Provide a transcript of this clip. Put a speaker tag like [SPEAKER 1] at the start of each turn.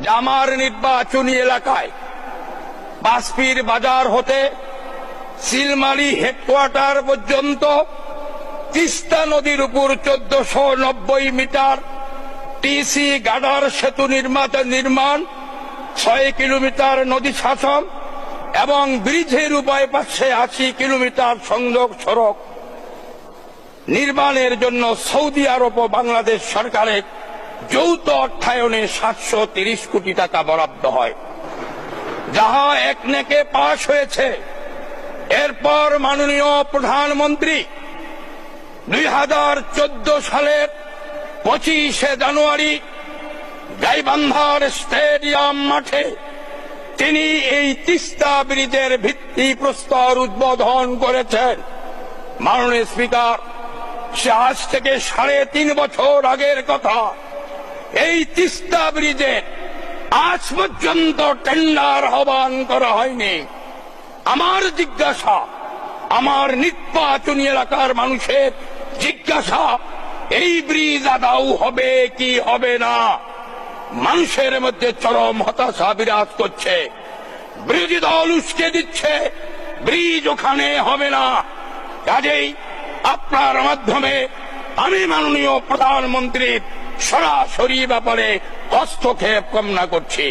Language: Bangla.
[SPEAKER 1] যে আমার নির্বাচনী এলাকায় বাসপির বাজার হতে সিলমারি হেডকোয়ার্টার পর্যন্ত তিস্তা নদীর উপর 1490 মিটার টিসি গার্ডার সেতু নির্মাণ 6 কিলোমিটার নদী শাসন এবং ব্রিজের উভয় পাশে 80 কিলোমিটার সংযোগ সড়ক নির্মাণের জন্য সৌদি আরব ও বাংলাদেশ সরকারের যৌথ অর্থায়নে 730 কোটি টাকা বরাদ্দ হয়, যাহা একনেকে পাশ হয়েছে। এরপর মাননীয় প্রধানমন্ত্রী 2014 সালের 25শে জানুয়ারি গাইবান্ধার স্টেডিয়াম মাঠে তিনি এই তিস্তা ব্রিজের ভিত্তিপ্রস্তর উদ্বোধন করেছেন। মাননীয় স্পিকার, সে আজ থেকে 3.5 বছর আগের কথা। এই তিস্তা ব্রিজে আজ পর্যন্ত টেন্ডার আহ্বান করা হয়নি। আমার জিজ্ঞাসা, আমার নির্বাচনী এলাকার মানুষের জিজ্ঞাসা, এই ব্রিজ আদৌ হবে কি হবে না? মানুষের মধ্যে চরম হতাশা বিরাজ করছে। বিরোধী দল উস্কে দিচ্ছে ব্রিজ ওখানে হবে না। কাজেই আপনার মাধ্যমে আমি মাননীয় প্রধানমন্ত্রীর সরাসরি ব্যাপারে হস্তক্ষেপ কামনা করছি।